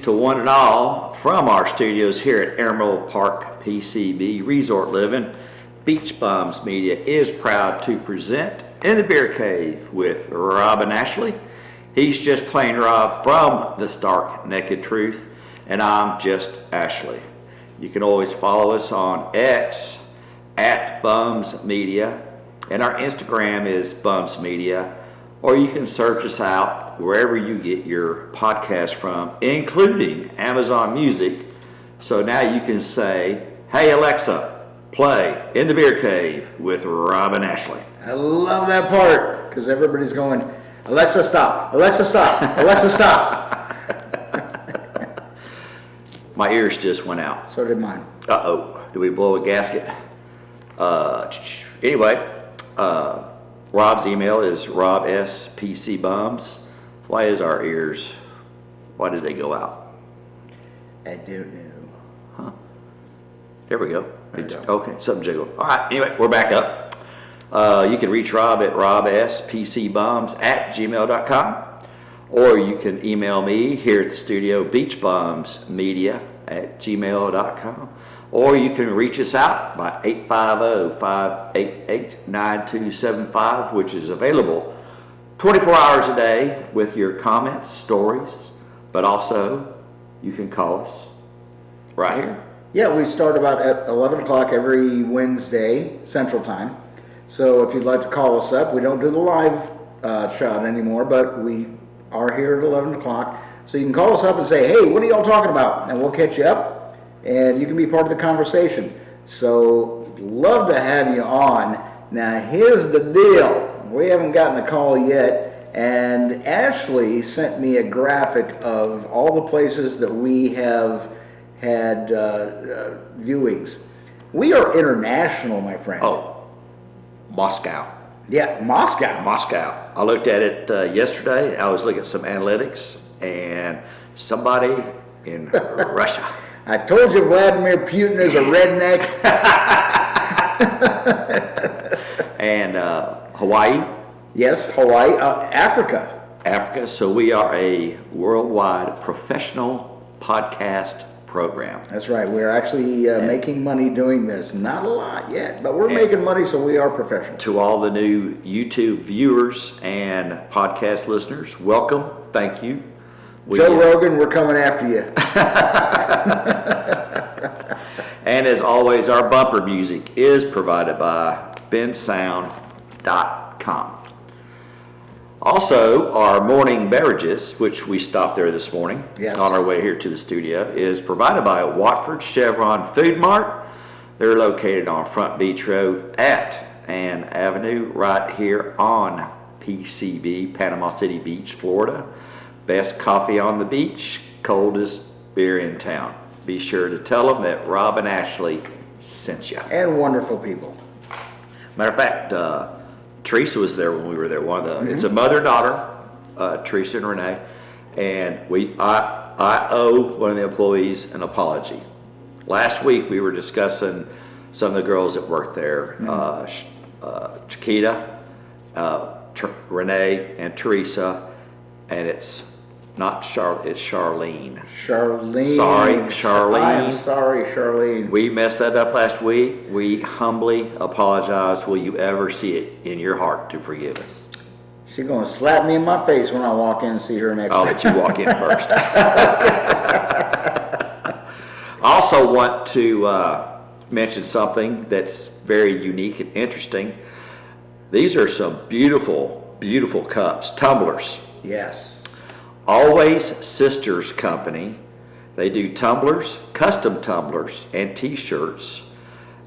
to one and all from our studios here at Emerald Park PCB Resort Living. Beach Bums Media is proud to present In the Beer Cave with Rob and Ashley. He's just plain Rob from The Stark Naked Truth, and I'm just Ashley. You can always follow us on X at Bums Media, and our Instagram is Bums Media, or you can search us out wherever you get your podcast from, including Amazon Music. So now you can say, "Hey Alexa, play In the Beer Cave with Rob and Ashley." I love that part because everybody's going, "Alexa, stop! Alexa, stop! Alexa, stop!" My ears just went out. So did mine. Uh-oh, did we blow a gasket? Anyway, Rob's email is robspcbums. Why is our ears, why did they go out? I don't know. Huh? There we go. There Okay, something jiggled. All right, anyway, we're back up. You can reach Rob at robspcbums@gmail.com, or you can email me here at the studio, beachbumsmedia@gmail.com, or you can reach us out by 850-588-9275, which is available 24 hours a day with your comments, stories, but also you can call us right here. Yeah, we start about at 11 o'clock every Wednesday, Central Time. So if you'd like to call us up, we don't do the live shot anymore, but we are here at 11 o'clock. So you can call us up and say, "Hey, what are y'all talking about?" And we'll catch you up, and you can be part of the conversation. So love to have you on. Now, here's the deal. We haven't gotten a call yet, and Ashley sent me a graphic of all the places that we have had viewings. We are international, my friend. Oh, Moscow. Yeah, Moscow. Moscow. I looked at it yesterday. I was looking at some analytics, and somebody in Russia. I told you Vladimir Putin is a redneck. And Hawaii. Yes, Hawaii, Africa. Africa. So we are a worldwide professional podcast program. That's right. We're actually making money doing this. Not a lot yet, but we're making money, so we are professional. To all the new YouTube viewers and podcast listeners, welcome. Thank you. Joe Rogan, we're coming after you. And as always, our bumper music is provided by bensound.com. Also, our morning beverages, which we stopped there this morning on our way here to the studio, is provided by Watford Chevron Food Mart. They're located on Front Beach Road at Ann Avenue right here on PCB, Panama City Beach, Florida. Best coffee on the beach, coldest beer in town. Be sure to tell them that Rob and Ashley sent you. And wonderful people. Matter of fact, Teresa was there when we were there. It's a mother-daughter, Teresa and Renee, and I owe one of the employees an apology. Last week we were discussing some of the girls that worked there, Chiquita, Renee, and Teresa, and it's not Charlotte, it's Charlene. Charlene. Sorry, Charlene. I am sorry, Charlene. We messed that up last week. We humbly apologize. Will you ever see it in your heart to forgive us? She's going to slap me in my face when I walk in and see her next I'll week. let you walk in first. I also want to mention something that's very unique and interesting. These are some beautiful, beautiful cups, tumblers. Yes. Always Sisters Company. They do tumblers, custom tumblers, and t-shirts.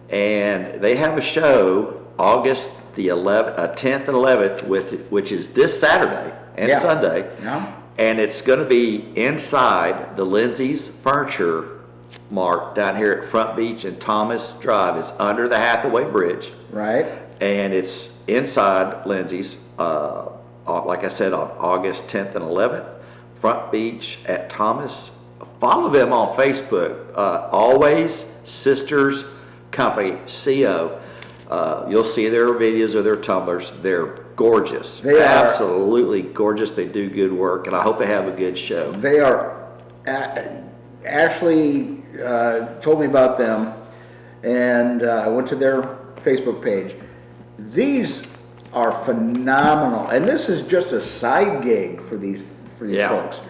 And they have a show August the 10th and 11th, which is this Saturday and Sunday. Yeah. And it's going to be inside the Lindsay's Furniture Mart down here at Front Beach and Thomas Drive. It's under the Hathaway Bridge. Right. And it's inside Lindsay's, like I said, on August 10th and 11th. Front Beach at Thomas. Follow them on Facebook. Always Sisters Company, CO. You'll see their videos of their tumblers. They're gorgeous. They are absolutely gorgeous. They do good work, and I hope they have a good show. They are Ashley told me about them, and I went to their Facebook page. These are phenomenal, and this is just a side gig for these folks.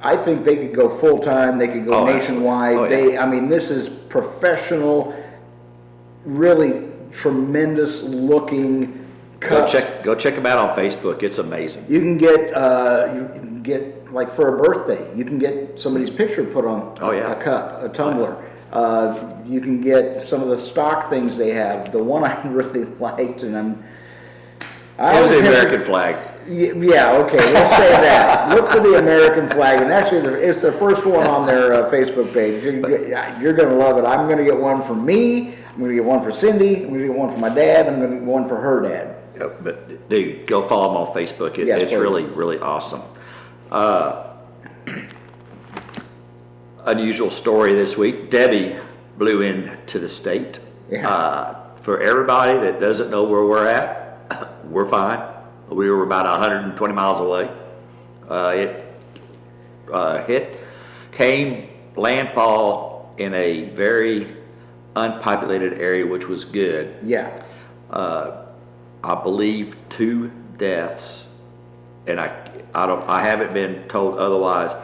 I think they could go full time. They could go nationwide. I mean, this is professional, really tremendous looking cuts. Go check them out on Facebook. It's amazing. You can get like for a birthday, you can get somebody's picture put on a cup, a tumbler. You can get some of the stock things they have. The one I really liked, and it was the American flag. Yeah, okay, let's say that. Look for the American flag, and actually, it's the first one on their Facebook page. You're going to love it. I'm going to get one for me. I'm going to get one for Cindy. I'm going to get one for my dad. I'm going to get one for her dad. But dude, go follow them on Facebook. It's really, really awesome. Unusual story this week. Debbie blew into the state. For everybody that doesn't know where we're at, we're fine. We were about 120 miles away. It came landfall in a very unpopulated area, which was good. Yeah. I believe 2 deaths, and I haven't been told otherwise,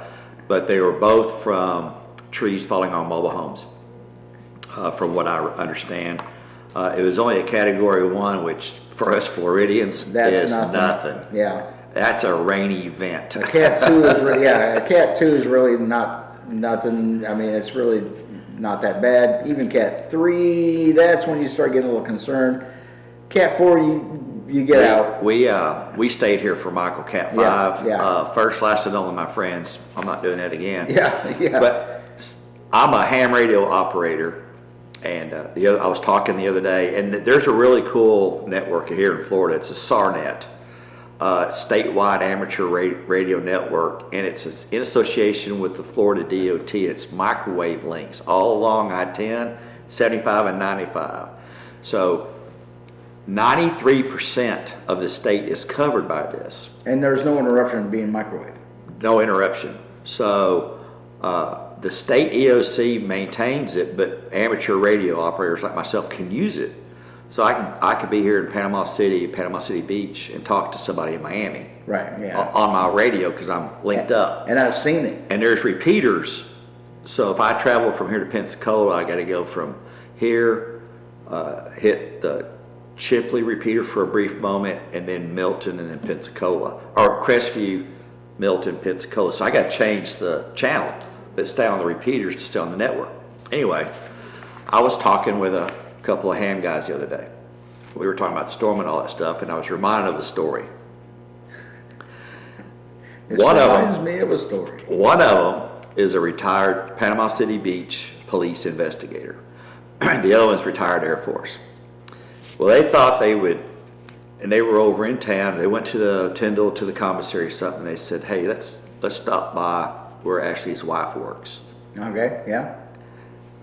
but they were both from trees falling on mobile homes, from what I understand. It was only a Category 1, which for us Floridians is nothing. Yeah. That's a rainy event. A Cat 2 is a Cat 2 is really not nothing. I mean, it's really not that bad. Even Cat 3, that's when you start getting a little concerned. Cat 4, you get out. We stayed here for Michael Cat 5. First, last, and only, my friends. I'm not doing that again. Yeah. But I'm a ham radio operator, and I was talking the other day, and there's a really cool network here in Florida. It's a SARNet, statewide amateur radio network, and it's in association with the Florida DOT. It's microwave links all along I-10, 75, and 95. So 93% of the state is covered by this. And there's no interruption being microwave. No interruption. So the state EOC maintains it, but amateur radio operators like myself can use it. So I could be here in Panama City Beach, and talk to somebody in Miami. Right, yeah. On my radio, because I'm linked up. And I've seen it. And there's repeaters. So if I travel from here to Pensacola, I got to go from here, hit the Chipley repeater for a brief moment, and then Milton, and then Pensacola, or Crestview, Milton, Pensacola. So I got to change the channel, but stay on the repeaters to stay on the network. Anyway, I was talking with a couple of ham guys the other day. We were talking about the storm and all that stuff, and I was reminded of a story. This reminds me of a story. One of them is a retired Panama City Beach police investigator. The other one's retired Air Force. Well, they thought they would, and they were over in town. They went to the Tyndall, to the commissary or something. They said, "Hey, let's stop by where Ashley's wife works." Okay, yeah.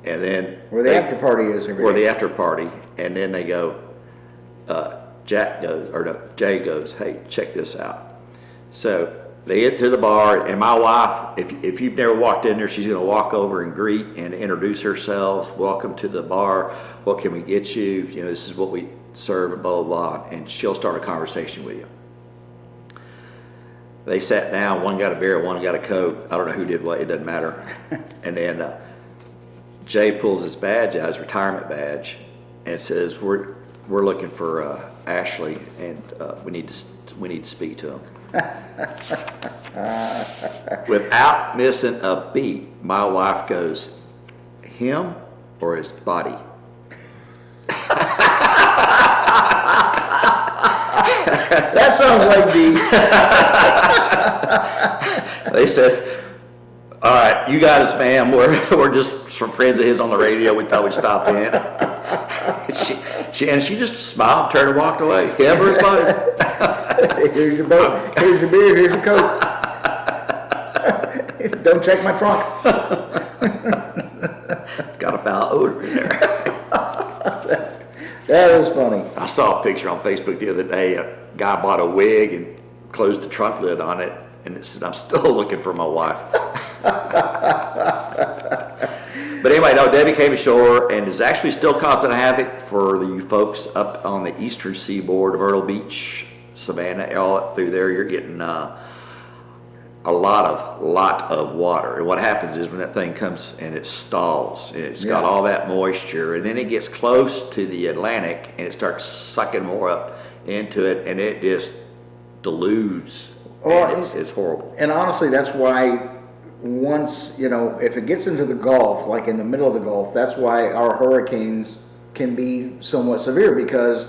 And then where the after party is. Where the after party, and then they go. Jay goes, "Hey, check this out." So they get to the bar, and my wife, if you've never walked in there, she's going to walk over and greet and introduce herself. "Welcome to the bar. What can we get you? You know, this is what we serve," and blah, blah, blah. And she'll start a conversation with you. They sat down. One got a beer, one got a Coke. I don't know who did what. It doesn't matter. And then Jay pulls his badge out, his retirement badge, and says, "We're looking for Ashley, and we need to speak to him." Without missing a beat, my wife goes, "Him or his body?" That sounds like They said, "All right, you got us, ma'am. We're just some friends of his on the radio. We thought we'd stop in." She just smiled, turned, and walked away. Him or his body? Here's your boat. Here's your beer. Here's your Coke. Don't check my trunk. Got a foul odor in there. That is funny. I saw a picture on Facebook the other day. A guy bought a wig and closed the trunk lid on it, and it said, "I'm still looking for my wife." But anyway, no, Debbie came ashore and is actually still causing havoc for you folks up on the eastern seaboard of Myrtle Beach, Savannah, all up through there. You're getting a lot of water. And what happens is when that thing comes and it stalls, and it's got all that moisture, and then it gets close to the Atlantic and it starts sucking more up into it, and it just dilutes. And it's horrible. And honestly, that's why once, if it gets into the Gulf, like in the middle of the Gulf, that's why our hurricanes can be somewhat severe, because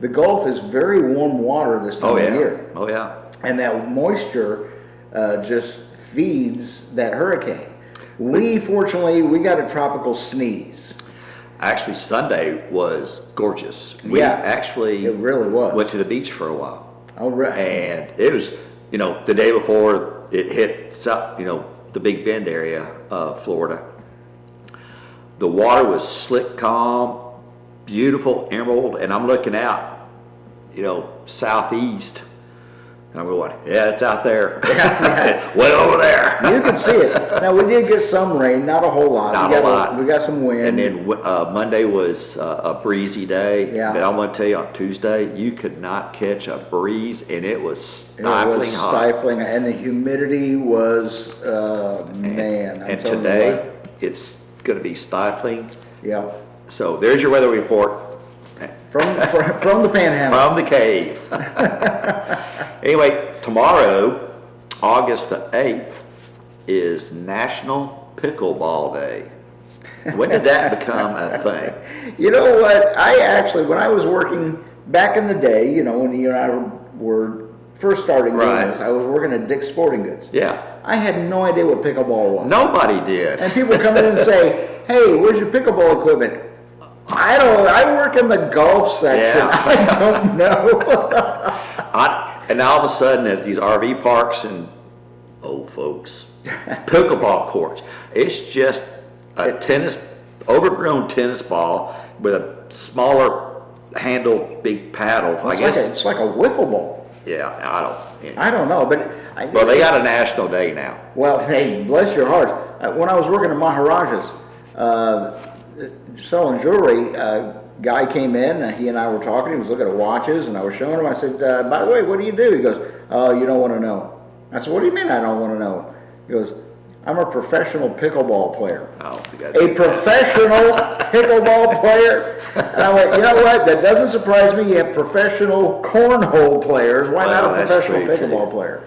the Gulf is very warm water this time of year. Oh, yeah. And that moisture just feeds that hurricane. Fortunately, we got a tropical sneeze. Actually, Sunday was gorgeous. It really was. Went to the beach for a while. All right. And it was, the day before it hit, the Big Bend area of Florida. The water was slick, calm, beautiful, emerald, and I'm looking out, southeast. And I'm going, yeah, it's out there. Way over there. You can see it. Now, we did get some rain, not a whole lot. Not a lot. We got some wind. And then Monday was a breezy day. Yeah. But I'm going to tell you, on Tuesday, you could not catch a breeze, and it was stifling hot. Stifling, and the humidity was, man. And today, it's going to be stifling. Yeah. So there's your weather report. From the panhandle. From the cave. Anyway, tomorrow, August the 8th, is National Pickleball Day. When did that become a thing? You know what? When I was working back in the day, when you and I were first starting doing this, I was working at Dick's Sporting Goods. Yeah. I had no idea what pickleball was. Nobody did. And people come in and say, hey, where's your pickleball equipment? I work in the golf section. Yeah. I don't know. And all of a sudden at these RV parks and old folks, pickleball courts, it's just a overgrown tennis ball with a smaller handle, big paddle. It's like a wiffle ball. Yeah, I don't know, but well, they got a national day now. Well, hey, bless your heart. When I was working at Maharaja's, selling jewelry, guy came in, he and I were talking, he was looking at watches, and I was showing him, I said, by the way, what do you do? He goes, oh, you don't want to know. I said, what do you mean I don't want to know? He goes, I'm a professional pickleball player. Oh, a professional pickleball player? And I went, you know what, that doesn't surprise me, you have professional cornhole players, why not a professional pickleball player?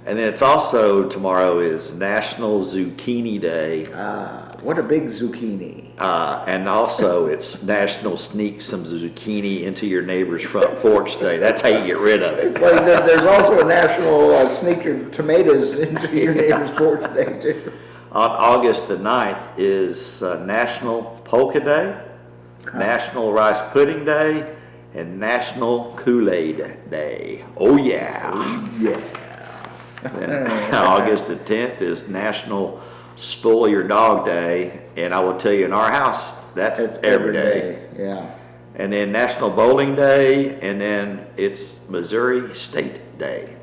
And then it's also, tomorrow is National Zucchini Day. What a big zucchini. And also it's National Sneak Some Zucchini Into Your Neighbor's Front Porch Day. That's how you get rid of it. It's like there's also a National Sneak Your Tomatoes Into Your Neighbor's Porch Day, too. On August the 9th is National Polka Day, National Rice Pudding Day, and National Kool-Aid Day. Oh, yeah. Oh, yeah. Then August the 10th is National Spoil Your Dog Day, and I will tell you, in our house, that's every day. Yeah. And then National Bowling Day, and then it's Missouri State Day.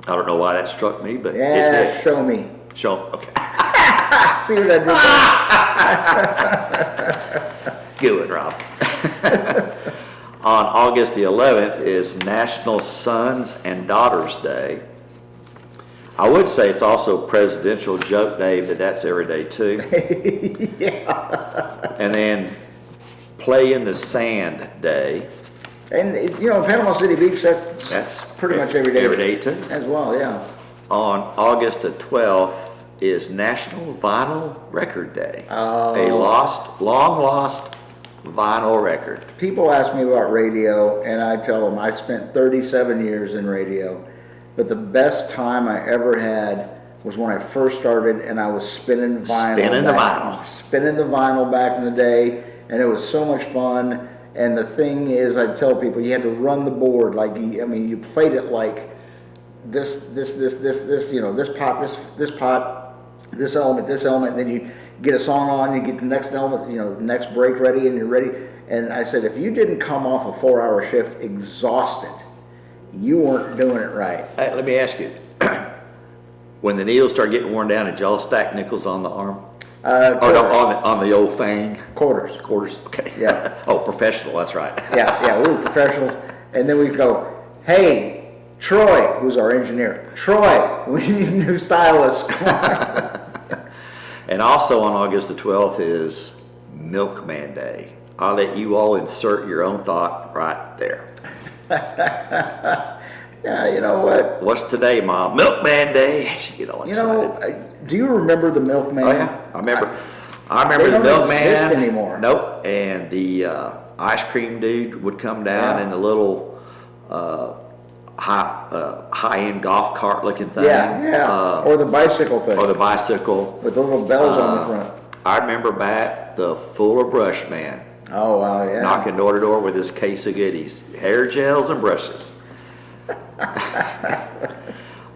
I don't know why that struck me, but yeah, show me. Okay. See what I did there? Good, Rob. On August the 11th is National Sons and Daughters Day. I would say it's also Presidential Joke Day, but that's every day too. Yeah. And then Play in the Sand Day. And Panama City Beach, that's pretty much every day. Every day too. As well, yeah. On August the 12th is National Vinyl Record Day. Oh. A long lost vinyl record. People ask me about radio, and I tell them I spent 37 years in radio. But the best time I ever had was when I first started, and I was spinning vinyl. Spinning the vinyl back in the day, and it was so much fun. And the thing is, I tell people, you had to run the board you played it like this pot, this element, and then you get a song on, you get the next element, the next break ready, and you're ready. And I said, if you didn't come off a 4-hour shift exhausted, you weren't doing it right. Let me ask you, When the needles start getting worn down, did y'all stack nickels on the arm? Or no, Quarters. on the old fang? Quarters. Quarters, okay. Yeah. Oh, professional, that's right. Yeah, we were professionals. And then we'd go, hey, Troy, who's our engineer, Troy, we need a new stylist. And also on August the 12th is Milkman Day. I'll let you all insert your own thought right there. Yeah, you know what? What's today, Mom? Milkman Day. She get all You excited. know, do you remember the Milkman? Oh yeah, I remember They the don't Milkman exist anymore. Nope, and the ice cream dude would come down Yeah. in the little high-end golf cart looking thing. Yeah. Or the bicycle thing. Or the bicycle. With the little bells on the front. I remember back the Fuller Brush Man Oh, wow, yeah. knocking door to door with his case of goodies, hair gels and brushes.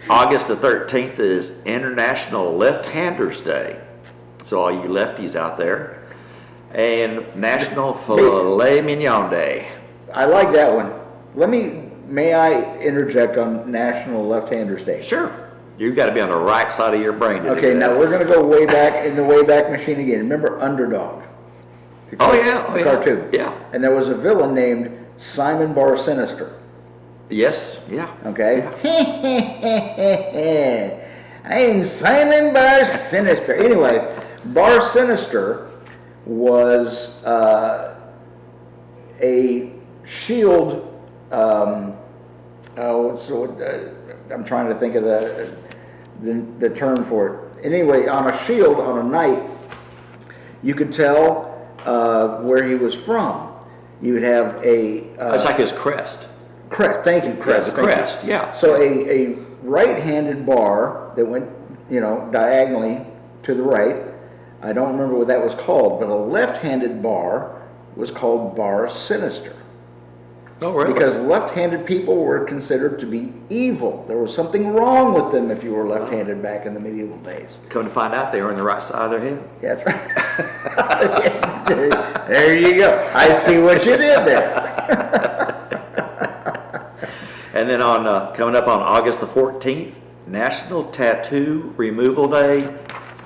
August the 13th is International Left-Handers Day. So all you lefties out there. And National Filet Mignon Day. I like that one. May I interject on National Left-Handers Day? Sure. You've got to be on the right side of your brain to do Okay, that. now we're going to go way back in the Wayback Machine again. Remember Underdog? The cartoon. Yeah. And there was a villain named Simon Bar Sinister. Yes, yeah. Okay? I'm Simon Bar Sinister. Anyway, Bar Sinister was a shield. I'm trying to think of the term for it. Anyway, on a shield on a knight, you could tell where he was from. You would have a It's like his crest. crest. Thank you, crest. Yeah, the thank you. crest, yeah. So a right-handed bar that went, diagonally to the right. I don't remember what that was called, but a left-handed bar was called Bar Sinister. Oh, really? Because left-handed people were considered to be evil. There was something wrong with them if you were left-handed back in the medieval days. Come to find out, they were on the right side of their head. Yeah, that's right. there you go. I see what you did there. And then on coming up on August the 14th, National Tattoo Removal Day.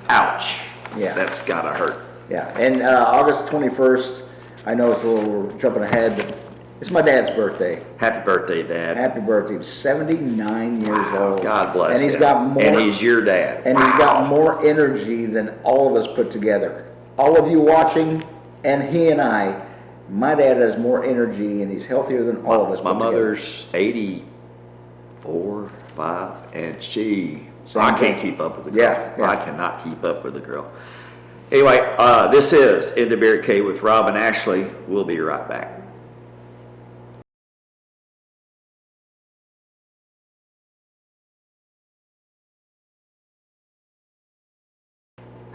Ouch. Yeah. That's gotta hurt. Yeah, and August 21st, I know it's a little, we're jumping ahead, but it's my dad's birthday. Happy birthday, Dad. Happy birthday. He's 79 years old. God bless And he's him. got more, And he's your dad. and he's got more energy than all of us put together. All of you watching, and he and I, my dad has more energy and he's healthier than all of us My put together. mother's 84, 5, and I Same can't thing. keep up with the girl. Yeah, yeah. I cannot keep up with the girl. Anyway, this is In the Beer Cave with Rob and Ashley. We'll be right back.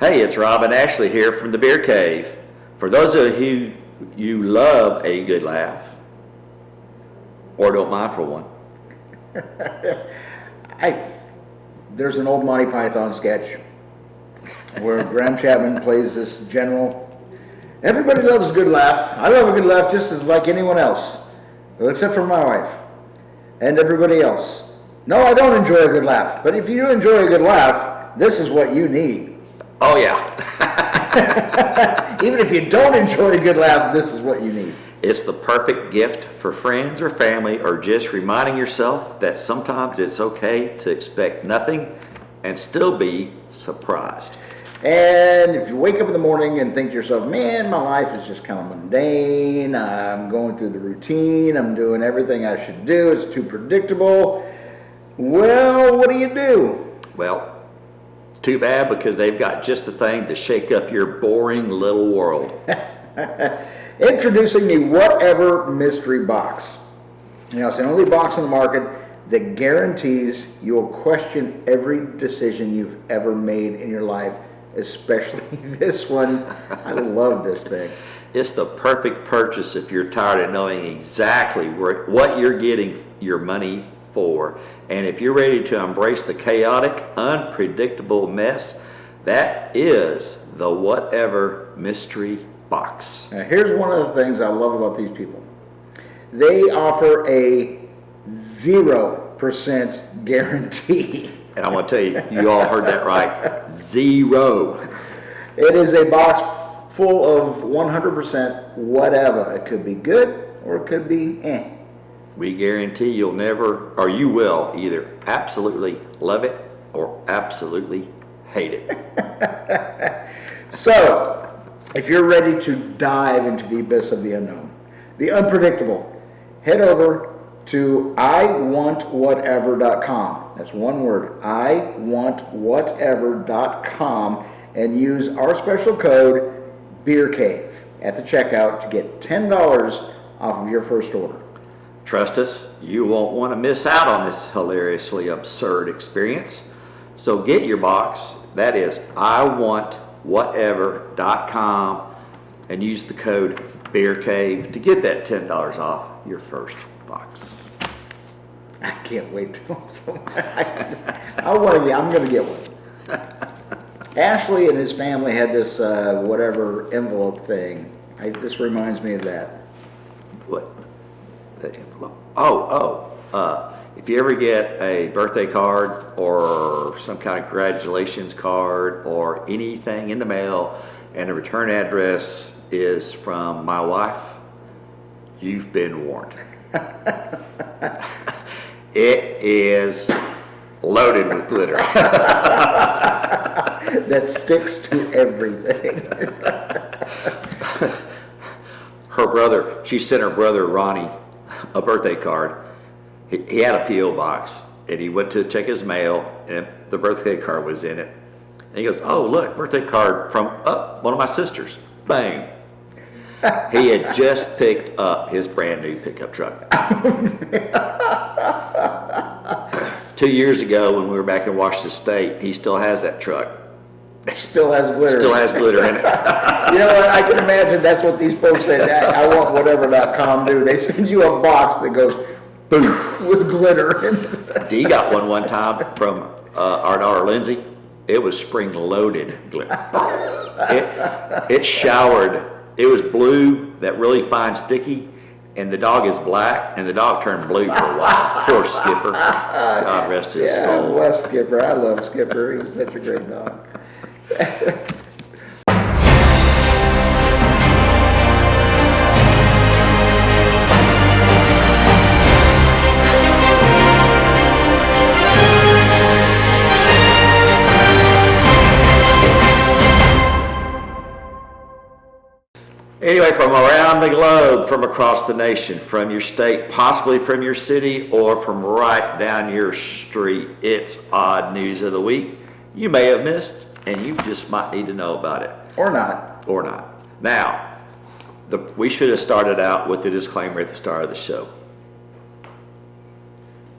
Hey, it's Rob and Ashley here from the Beer Cave. For those of you love a good laugh, or don't mind for one, There's an old Monty Python sketch where Graham Chapman plays this general. Everybody loves a good laugh. I love a good laugh just as like anyone else, well, except for my wife and everybody else. No, I don't enjoy a good laugh, but if you do enjoy a good laugh, this is what you need. oh yeah, Even if you don't enjoy a good laugh, this is what you need. it's the perfect gift for friends or family, or just reminding yourself that sometimes it's okay to expect nothing and still be surprised. And if you wake up in the morning and think to yourself, man, my life is just kind of mundane, I'm going through the routine, I'm doing everything I should do, it's too predictable, well, what do? Well, too bad, because they've got just the thing to shake up your boring little world. Introducing the Whatever Mystery Box. It's the only box on the market that guarantees you'll question every decision you've ever made in your life, especially this one. I love this thing. It's the perfect purchase if you're tired of knowing exactly what you're getting your money for. And if you're ready to embrace the chaotic, unpredictable mess, that is the Whatever Mystery Box. Now, here's one of the things I love about these people. They offer a 0% guarantee. And I'm going to tell you, you all heard that right. 0. It is a box full of 100% whatever. It could be good or it could be eh. We guarantee you'll never, or you will either absolutely love it or absolutely hate it. So, if you're ready to dive into the abyss of the unknown, the unpredictable, head over to iwantwhatever.com. That's one word, iwantwhatever.com, and use our special code BEERCAVE at the checkout to get $10 off of your first order. Trust us, you won't want to miss out on this hilariously absurd experience. So get your box, that is iwantwhatever.com, and use the code BEERCAVE to get that $10 off your first box. I can't wait to I'm going to get one. Ashley and his family had this whatever envelope thing. This reminds me of that. What? The envelope? If you ever get a birthday card or some kind of congratulations card or anything in the mail and the return address is from my wife, you've been warned. It is loaded with glitter. That sticks to everything. Her brother, she sent her brother Ronnie a birthday card. He had a P.O. box, and he went to check his mail, and the birthday card was in it. And he goes, "Oh, look, birthday card from one of my sisters." Bang. He had just picked up his brand new pickup truck. 2 years ago, when we were back in Washington State, he still has that truck. Still has glitter. Still has glitter in it. You know what? I can imagine that's what these folks at iwantwhatever.com do. They send you a box that goes poof with glitter in it. Dee got one time from our daughter Lindsay. It was spring-loaded glitter. It showered. It was blue, that really fine sticky, and the dog is black, and the dog turned blue for a while. Poor Skipper. God rest his soul. Yeah, well, Skipper. I love Skipper. He was such a great dog. Anyway, from around the globe, from across the nation, from your state, possibly from your city, or from right down your street, it's Odd News of the Week. You may have missed, and you just might need to know about it. Or not. Or not. Now, we should have started out with the disclaimer at the start of the show.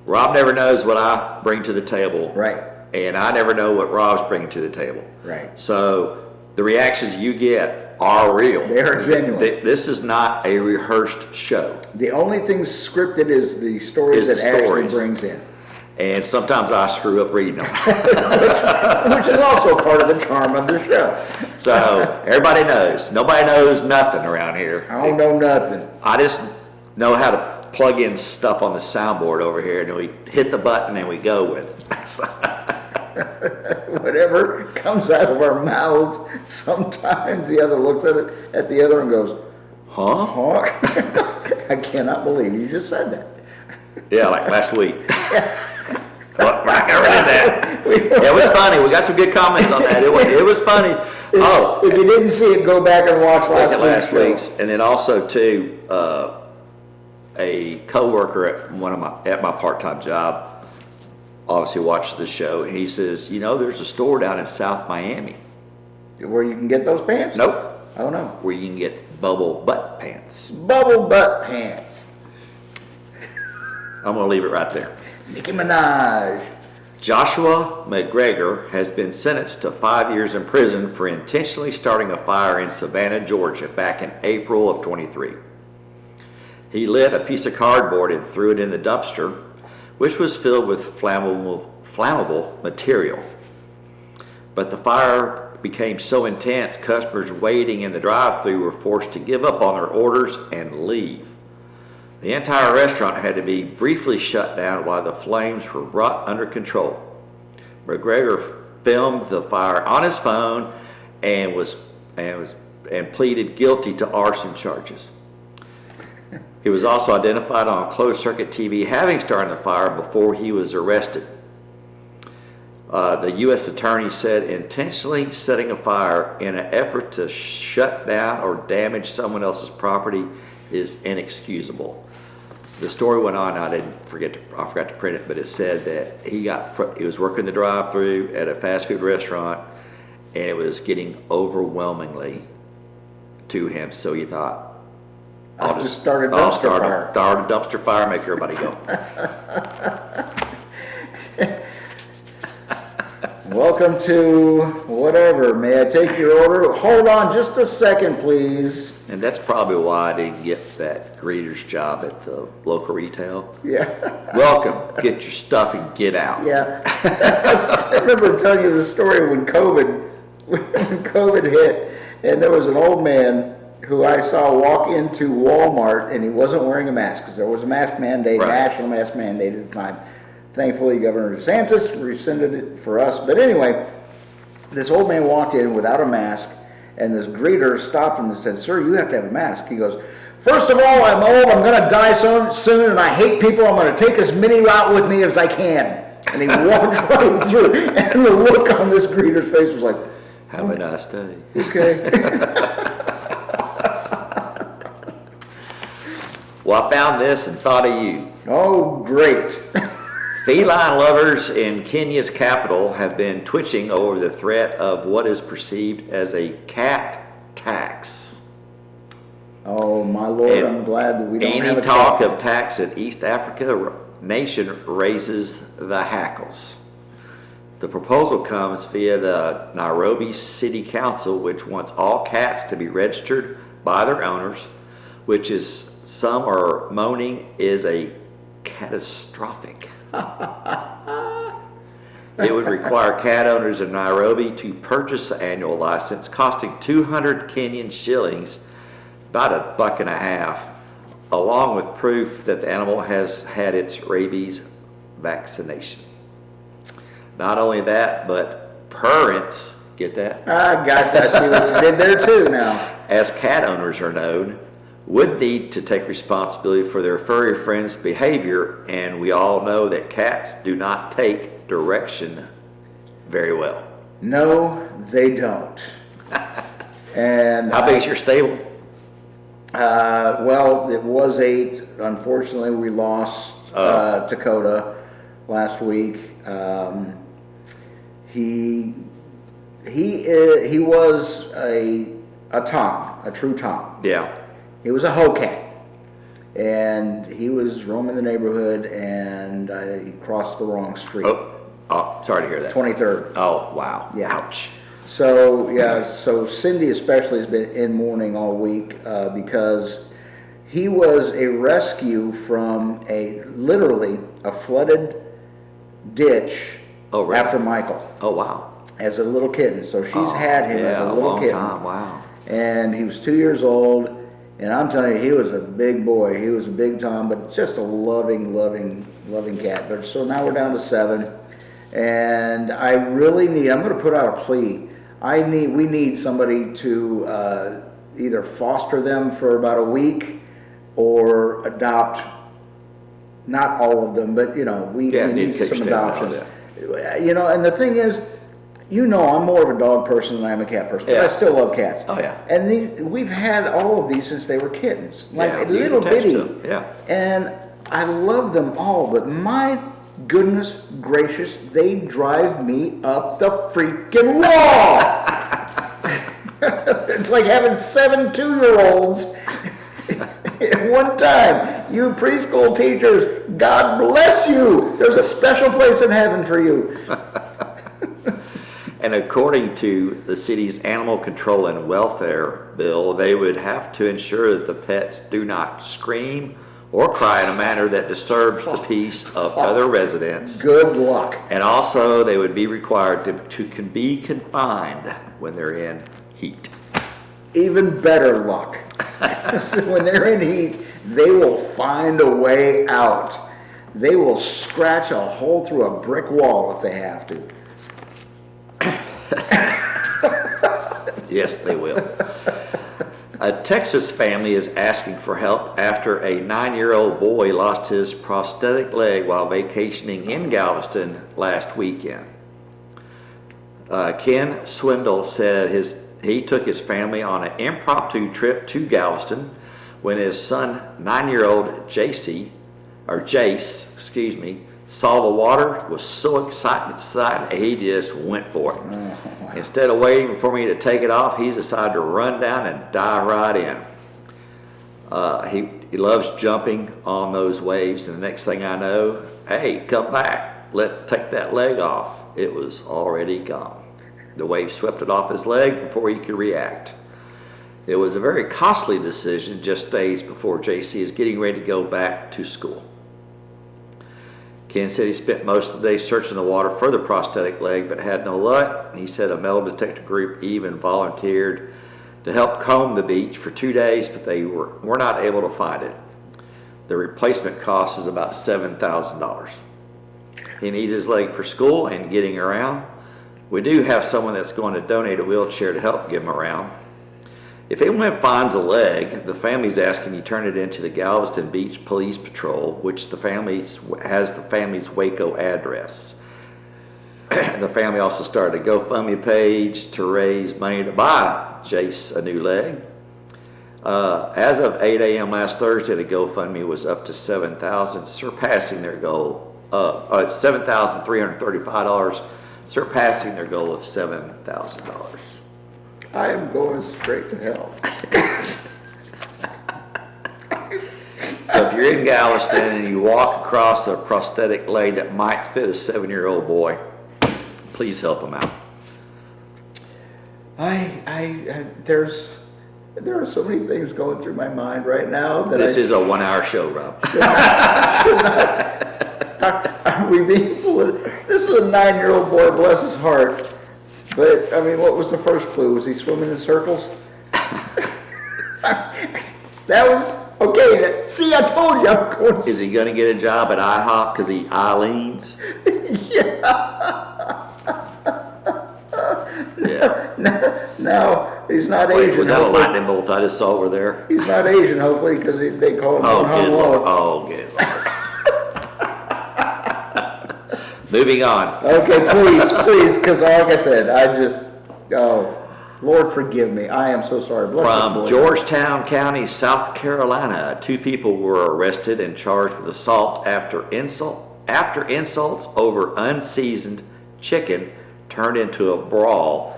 Rob never knows what I bring to the table. Right. And I never know what Rob's bringing to the table. Right. So the reactions you get are real. They are genuine. This is not a rehearsed show. The only thing scripted is the stories that Ashley brings in. And sometimes I screw up reading them. which is also part of the charm of the show. So everybody knows. Nobody knows nothing around here. I don't know nothing. I just know how to plug in stuff on the soundboard over here, and we hit the button and we go with it. Whatever comes out of our mouths, sometimes the other looks at the other and goes, Huh? I cannot believe you just said that. Yeah, like last week. Well, we're not gonna read that. It was funny. We got some good comments on that. It was funny. If you didn't see it, go back and watch last week's. And then also too, a coworker at my part-time job obviously watched the show, and he says, there's a store down in South Miami. Where you can get those pants? Nope. Oh no. Where you can get bubble butt pants. Bubble butt pants. I'm gonna leave it right there. Nicki Minaj. Joshua McGregor has been sentenced to 5 years in prison for intentionally starting a fire in Savannah, Georgia back in April of 23. He lit a piece of cardboard and threw it in the dumpster, which was filled with flammable material. But the fire became so intense, customers waiting in the drive-thru were forced to give up on their orders and leave. The entire restaurant had to be briefly shut down while the flames were brought under control. McGregor filmed the fire on his phone and pleaded guilty to arson charges. He was also identified on closed circuit TV having started the fire before he was arrested. The U.S. attorney said intentionally setting a fire in an effort to shut down or damage someone else's property is inexcusable. The story went on. I forgot to print it, but it said that he was working the drive-through at a fast food restaurant, and it was getting overwhelmingly to him. So he thought, I'll just start a dumpster fire. Start a dumpster fire, make everybody go. Welcome to whatever. May I take your order? Hold on just a second, please. And that's probably why I didn't get that greeter's job at the local retail. Yeah. Welcome. Get your stuff and get out. Yeah. I remember telling you the story when COVID hit, and there was an old man who I saw walk into Walmart, and he wasn't wearing a mask because there was a mask mandate, right. National mask mandate at the time. Thankfully, Governor DeSantis rescinded it for us. But anyway, this old man walked in without a mask, and this greeter stopped him and said, "Sir, you have to have a mask." He goes, "First of all, I'm old, I'm going to die soon, and I hate people. I'm going to take as many out with me as I can." And he walked right through, and the look on this greeter's face was like, "Have a nice day." Okay. Well, I found this and thought of you. Oh, great. Feline lovers in Kenya's capital have been twitching over the threat of what is perceived as a cat tax. Oh, my Lord, I'm glad that we don't have a Any talk cat. of tax in East Africa nation raises the hackles. The proposal comes via the Nairobi City Council, which wants all cats to be registered by their owners, which is some are moaning is a catastrophic. It would require cat owners in Nairobi to purchase an annual license costing 200 Kenyan shillings, about $1.50, along with proof that the animal has had its rabies vaccination. Not only that, but parents, get that? Ah, gosh, I see what you did there too now. As cat owners are known, would need to take responsibility for their furry friends' behavior, and we all know that cats do not take direction very well. No, they don't. And how big is your stable? Well, it was 8. Unfortunately, we lost Dakota last week. He was a tom, a true tom. Yeah. He was a hoe cat, and he was roaming the neighborhood, and he crossed the wrong street. Oh, sorry to hear that. 23rd. Oh, wow. Yeah. Ouch. So, yeah, so Cindy especially has been in mourning all week because he was a rescue from literally a flooded ditch after Michael. Oh, wow. As a little kitten. So she's had him as a little kitten. Time. Wow. And he was 2 years old. And I'm telling you, he was a big boy. He was a big Tom, but just a loving cat. But so now we're down to 7. And I really need, I'm going to put out a plea. We need somebody to either foster them for about a week or adopt, not all of them, but we need some adoptions. And the thing is, I'm more of a dog person than I am a cat person, but I still love cats. Oh, yeah. And we've had all of these since they were kittens, like you little can touch bitty. them. Yeah. And I love them all, but my goodness gracious, they drive me up the freaking wall. It's like having 7 2-year-olds at one time. You preschool teachers, God bless you. There's a special place in heaven for you. And according to the city's animal control and welfare bill, they would have to ensure that the pets do not scream or cry in a manner that disturbs the peace of other residents. Good luck. And also, they would be required to be confined when they're in heat. Even better luck. When they're in heat, they will find a way out. They will scratch a hole through a brick wall if they have to. Yes, they will. A Texas family is asking for help after a 9-year-old boy lost his prosthetic leg while vacationing in Galveston last weekend. Ken Swindle said he took his family on an impromptu trip to Galveston when his son, 9-year-old Jace, saw the water, was so excited, he just went for it. Oh, wow. Instead of waiting for me to take it off, he decided to run down and dive right in. He loves jumping on those waves, and the next thing I know, hey, come back, let's take that leg off. It was already gone. The wave swept it off his leg before he could react. It was a very costly decision just days before JC is getting ready to go back to school. Ken said he spent most of the day searching the water for the prosthetic leg but had no luck. He said a metal detector group even volunteered to help comb the beach for 2 days, but they were not able to find it. The replacement cost is about $7,000. He needs his leg for school and getting around. We do have someone that's going to donate a wheelchair to help get him around. If anyone finds a leg, the family's asking you turn it into the Galveston Beach Police Patrol, which has the family's Waco address. The family also started a GoFundMe page to raise money to buy Jace a new leg. As of 8 a.m. last Thursday, the GoFundMe was up to $7,000, surpassing their goal. It's $7,335, surpassing their goal of $7,000. I am going straight to hell. So if you're in Galveston and you walk across a prosthetic leg that might fit a 7-year-old boy, please help him out. There are so many things going through my mind right now that This is a 1-hour show, Rob. Are we being political? This is a 9-year-old boy, bless his heart. But, I mean, what was the first clue? Was he swimming in circles? That was, okay, see, I told you I'm going to... Is he going to get a job at IHOP because he Eileen's? Yeah. No, he's not Wait, Asian. was that a hopefully. lightning bolt I just saw over there? He's not Asian, hopefully, because they call him Oh, Hung good Lo. Lord. Oh, good Lord. Moving on. Okay, please, because like I said, Lord forgive me. I am so sorry. Bless this From boy. Georgetown County, South Carolina, 2 people were arrested and charged with assault after insults over unseasoned chicken turned into a brawl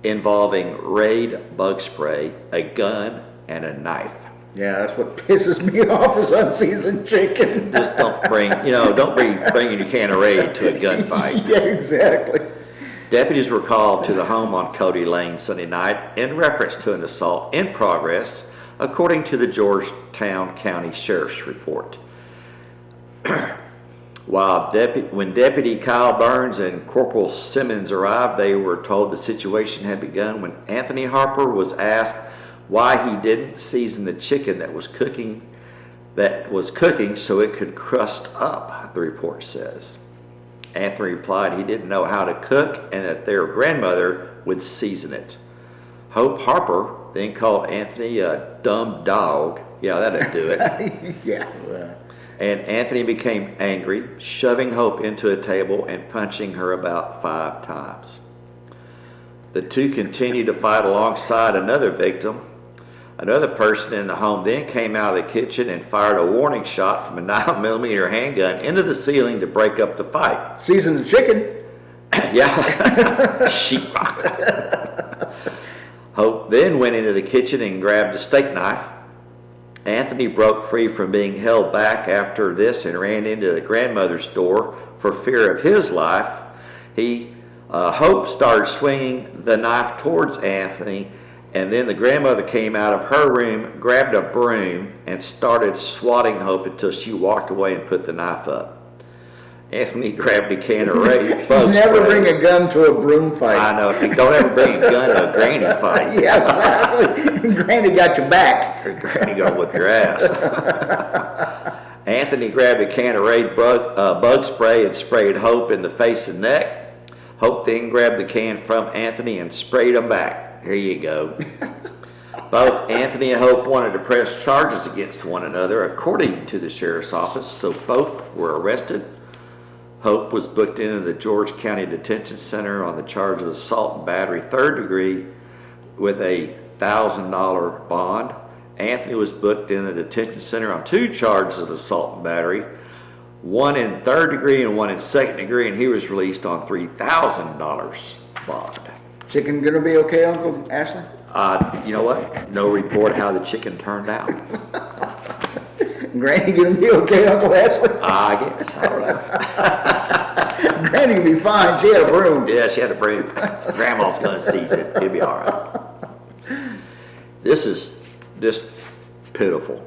involving Raid bug spray, a gun, and a knife. Yeah, that's what pisses me off is unseasoned chicken. Just don't bringing your can of Raid to a gunfight. Yeah, exactly. Deputies were called to the home on Cody Lane Sunday night in reference to an assault in progress, according to the Georgetown County Sheriff's report. When Deputy Kyle Burns and Corporal Simmons arrived, they were told the situation had begun when Anthony Harper was asked why he didn't season the chicken that was cooking so it could crust up, the report says. Anthony replied he didn't know how to cook and that their grandmother would season it. Hope Harper then called Anthony a dumb dog. Yeah, that'd do it. Yeah. And Anthony became angry, shoving Hope into a table and punching her about 5 times. The two continued to fight alongside another victim. Another person in the home then came out of the kitchen and fired a warning shot from a 9mm handgun into the ceiling to break up the fight. Season the chicken. Yeah. Sheetrock. Hope then went into the kitchen and grabbed a steak knife. Anthony broke free from being held back after this and ran into the grandmother's door for fear of his life. Hope started swinging the knife towards Anthony, and then the grandmother came out of her room, grabbed a broom, and started swatting Hope until she walked away and put the knife up. Anthony grabbed a can of Raid bug Never spray. bring a gun to a broom fight. I know. Don't ever bring a gun to a granny fight. Yeah, exactly. Granny got your back. Her granny gonna whip your ass. Anthony grabbed a can of Raid bug spray and sprayed Hope in the face and neck. Hope then grabbed the can from Anthony and sprayed him back. Here you go. Both Anthony and Hope wanted to press charges against one another, according to the sheriff's office, so both were arrested. Hope was booked into the George County Detention Center on the charge of assault and battery, third degree, with a $1,000 bond. Anthony was booked in the detention center on 2 charges of assault and battery, one in third degree and one in second degree, and he was released on $3,000 bond. Chicken gonna be okay, Uncle Ashley? You know what? No report how the chicken turned out. Granny gonna be okay, Uncle Ashley? I guess. I don't know. Granny can be fine. She had a broom. Yeah, she had a broom. Grandma's gonna seize it. It'll be all right. This is just pitiful.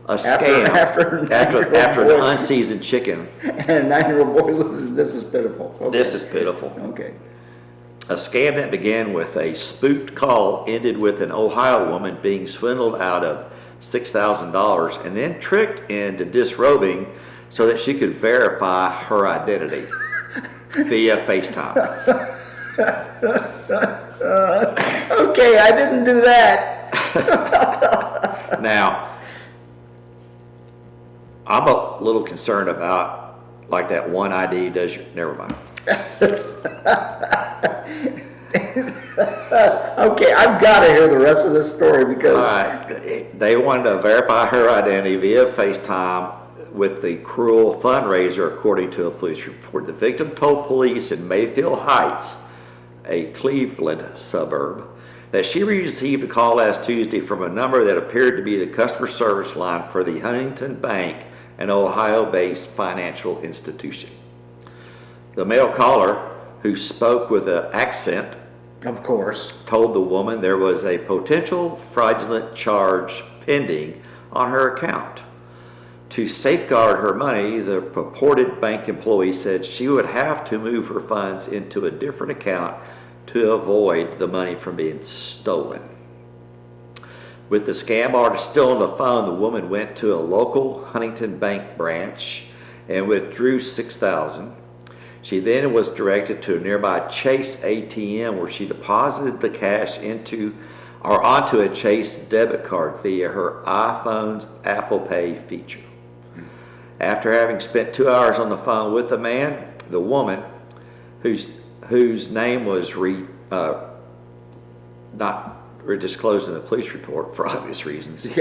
A scam after an unseasoned chicken. And a 9-year-old boy loses. This is pitiful. Okay. This is pitiful. Okay. A scam that began with a spooked call ended with an Ohio woman being swindled out of $6,000 and then tricked into disrobing so that she could verify her identity via FaceTime. Okay, I didn't do that. Now, I'm a little concerned about like that one ID does your, never mind. Okay, I've got to hear the rest of this story because... All right. They wanted to verify her identity via FaceTime with the cruel fundraiser, according to a police report. The victim told police in Mayfield Heights, a Cleveland suburb, that she received a call last Tuesday from a number that appeared to be the customer service line for the Huntington Bank, an Ohio-based financial institution. The male caller, who spoke with an accent, Of course. told the woman there was a potential fraudulent charge pending on her account. To safeguard her money, the purported bank employee said she would have to move her funds into a different account to avoid the money from being stolen. With the scam artist still on the phone, the woman went to a local Huntington Bank branch and withdrew $6,000. She then was directed to a nearby Chase ATM where she deposited the cash onto a Chase debit card via her iPhone's Apple Pay feature. After having spent 2 hours on the phone with the man, the woman, whose name was not disclosed in the police report for obvious reasons,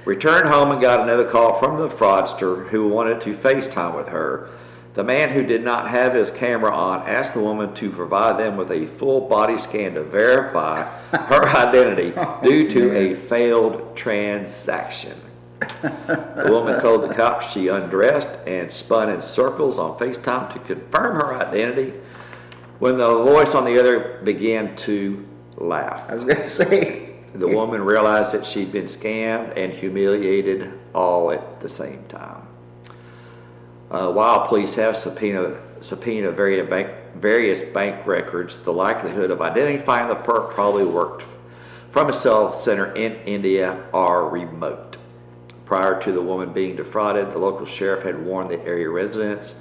returned home and got another call from the fraudster who wanted to FaceTime with her. The man, who did not have his camera on, asked the woman to provide them with a full body scan to verify her identity due to a failed transaction. The woman told the cops she undressed and spun in circles on FaceTime to confirm her identity when the voice on the other began to laugh. I was going to say. The woman realized that she'd been scammed and humiliated all at the same time. While police have subpoenaed various bank records, the likelihood of identifying the perp probably worked from a cell center in India are remote. Prior to the woman being defrauded, the local sheriff had warned the area residents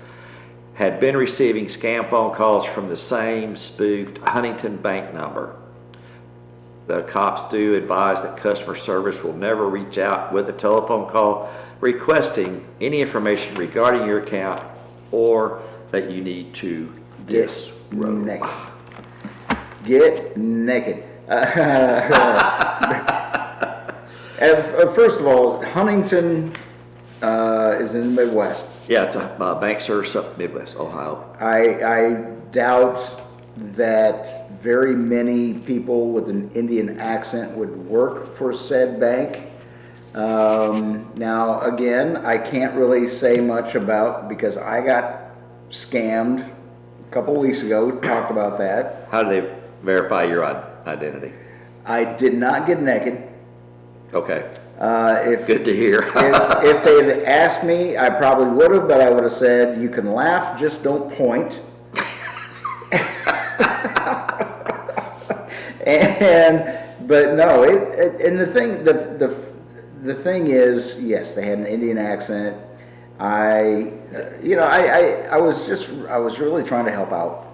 had been receiving scam phone calls from the same spoofed Huntington Bank number. The cops do advise that customer service will never reach out with a telephone call requesting any information regarding your account or that you need to disrobe. Naked. Get naked. First of all, Huntington is in the Midwest. Yeah, it's a bank service up Midwest, Ohio. I doubt that very many people with an Indian accent would work for said bank. Now, again, I can't really say much about because I got scammed a couple weeks ago. We talked about that. How do they verify your identity? I did not get naked. Okay. Good to hear. if they had asked me, I probably would have, but I would have said, "You can laugh, just don't point." But no, and the thing is, yes, they had an Indian accent. I was really trying to help out.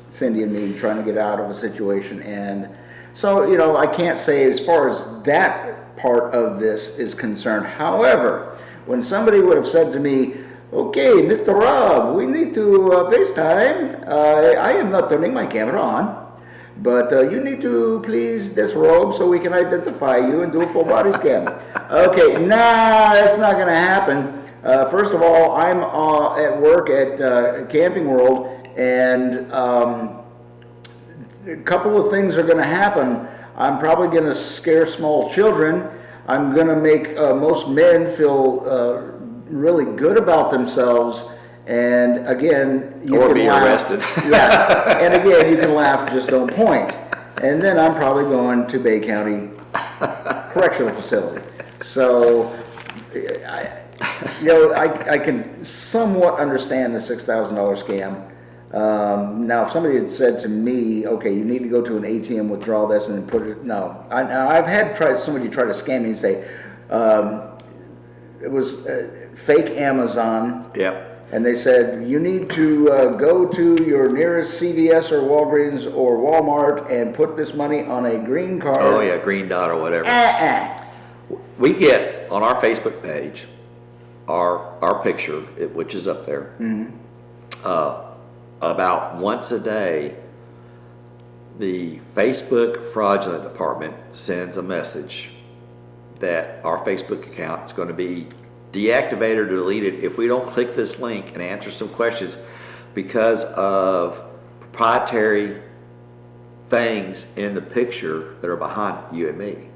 Cindy and me trying to get out of a situation. And so, I can't say as far as that part of this is concerned. However, when somebody would have said to me, okay, Mr. Rob, we need to FaceTime. I am not turning my camera on, but you need to please disrobe so we can identify you and do a full body scan. Okay, nah, that's not going to happen. First of all, I'm at work at Camping World, and a couple of things are going to happen. I'm probably going to scare small children. I'm going to make most men feel really good about themselves, and again, you or can be laugh. arrested. Yeah, and again, you can laugh, just don't point. And then I'm probably going to Bay County Correctional Facility. So, I can somewhat understand the $6,000 scam. Now, if somebody had said to me, okay, you need to go to an ATM, withdraw this, and put it, no. I've had somebody try to scam me and say, it was fake Amazon. Yep. And they said, you need to go to your nearest CVS or Walgreens or Walmart and put this money on a green card. Oh yeah, green dot or whatever. We get on our Facebook page our picture, which is up there. About once a day, the Facebook fraudulent department sends a message that our Facebook account is going to be deactivated or deleted if we don't click this link and answer some questions because of proprietary things in the picture that are behind you and me.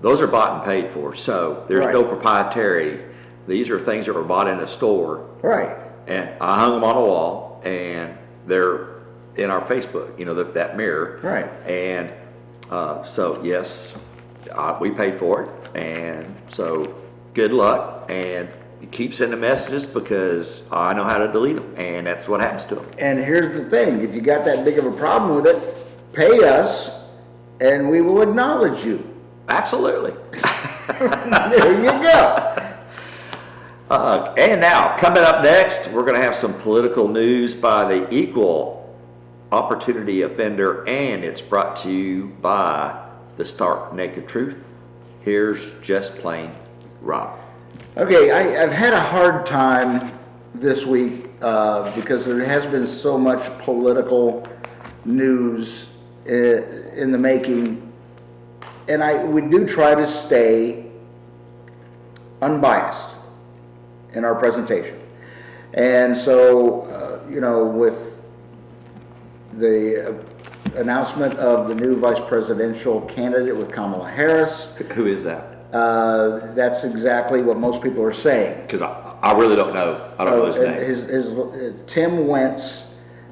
Those are bought and paid for, so there's no proprietary. These are things that were bought in a store. Right. And I hung them on a wall, and they're in our Facebook, that mirror. Right. And so, yes, we paid for it, and so good luck, and keep sending messages because I know how to delete them, and that's what happens to them. And here's the thing, if you got that big of a problem with it, pay us, and we will acknowledge you. Absolutely. There you go. And now, coming up next, we're going to have some political news by the Equal Opportunity Offender, and it's brought to you by the Stark Naked Truth. Here's Just Plain Rob. Okay, I've had a hard time this week because there has been so much political news in the making, and we do try to stay unbiased in our presentation. And so, with the announcement of the new vice presidential candidate with Kamala Harris. Who is that? That's exactly what most people are saying. Because I really don't know. I don't know his name. His Tim Wentz,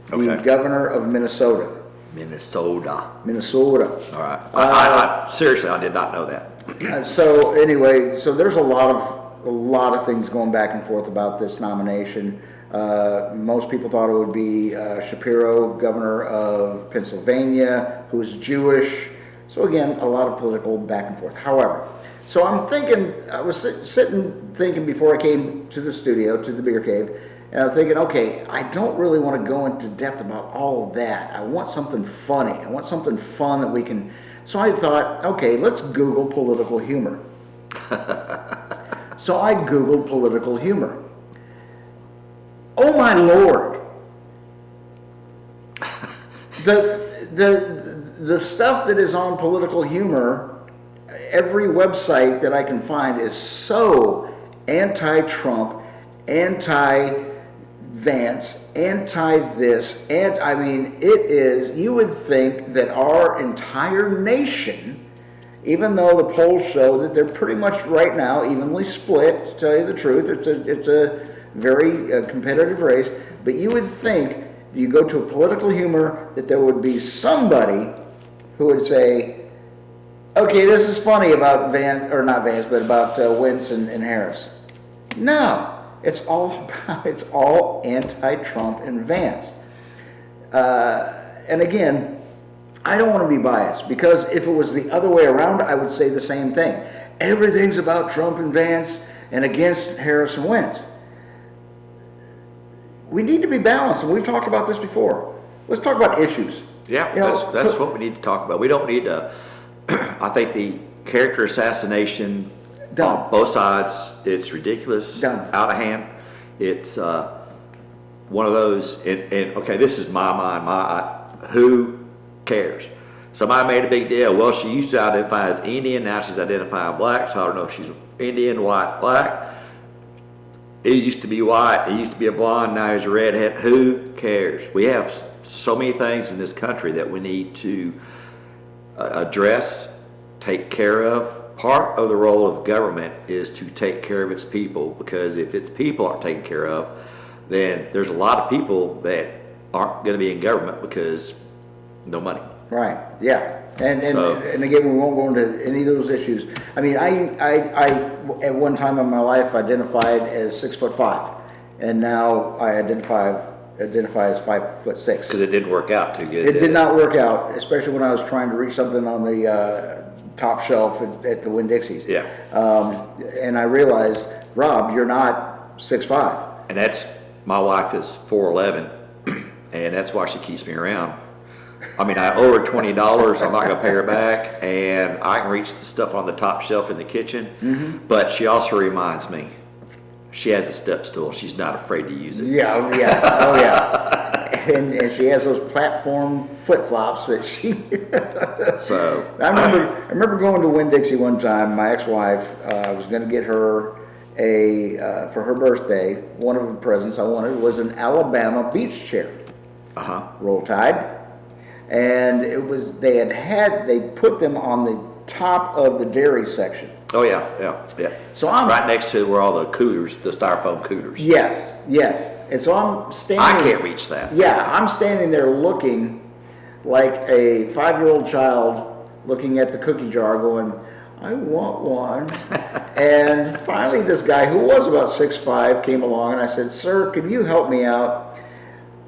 the Okay. governor of Minnesota. Minnesota. All right. I seriously, I did not know that. So anyway, there's a lot of things going back and forth about this nomination. Most people thought it would be Shapiro, governor of Pennsylvania, who is Jewish. So again, a lot of political back and forth. However, so I was sitting thinking before I came to the studio, to the beer cave, and I'm thinking, okay, I don't really want to go into depth about all of that. I want something funny. I want something fun that we can. So I thought, okay, let's Google political humor. So I Googled political humor. Oh my Lord. The stuff that is on political humor, every website that I can find is so anti-Trump, anti-Vance, anti-this, it is, you would think that our entire nation, even though the polls show that they're pretty much right now evenly split, to tell you the truth, it's a very competitive race, but you would think, you go to a political humor, that there would be somebody who would say, okay, this is funny about about Wentz and Harris. No, it's all anti-Trump and Vance. And again, I don't want to be biased, because if it was the other way around, I would say the same thing. Everything's about Trump and Vance and against Harris and Wentz. We need to be balanced, and we've talked about this before. let's talk about issues. Yeah, You know, that's what we need to talk about. We don't need to, I think the character assassination Done. on both sides, it's ridiculous, Done. out of hand. It's one of those, and okay, this is my mind, who cares? Somebody made a big deal. Well, she used to identify as Indian, now she's identifying black, so I don't know if she's Indian, white, black. It used to be white, it used to be a blonde, now he's a redhead. Who cares? We have so many things in this country that we need to address, take care of. Part of the role of government is to take care of its people, because if its people aren't taken care of, then there's a lot of people that aren't going to be in government because no money. Right. Yeah. And So- and again, we won't go into any of those issues. I mean, I at one time in my life identified as 6'5", and now I identify as 5'6". Because it didn't work out too good. It did not work out, especially when I was trying to reach something on the top shelf at the Winn-Dixies. Yeah. And I realized, Rob, you're not 6'5". And that's, my wife is 4'11", and that's why she keeps me around. I mean, I owe her $20, I'm not gonna pay her back, and I can reach the stuff on the top shelf in the kitchen, but she also reminds me, she has a step stool, she's not afraid to use it. Yeah, oh yeah, oh yeah. And she has those platform flip-flops that she... So, I remember going to Winn-Dixie one time. My ex-wife, I was going to get her for her birthday, one of the presents I wanted was an Alabama beach chair. Roll Tide. And it was, they put them on the top of the dairy section. oh yeah. So I'm... Right next to where all the coolers, the styrofoam coolers. Yes. And so I'm standing... I can't reach that. Yeah, I'm standing there looking like a 5-year-old child looking at the cookie jar going, I want one. And finally this guy who was about 6'5" came along and I said, sir, can you help me out?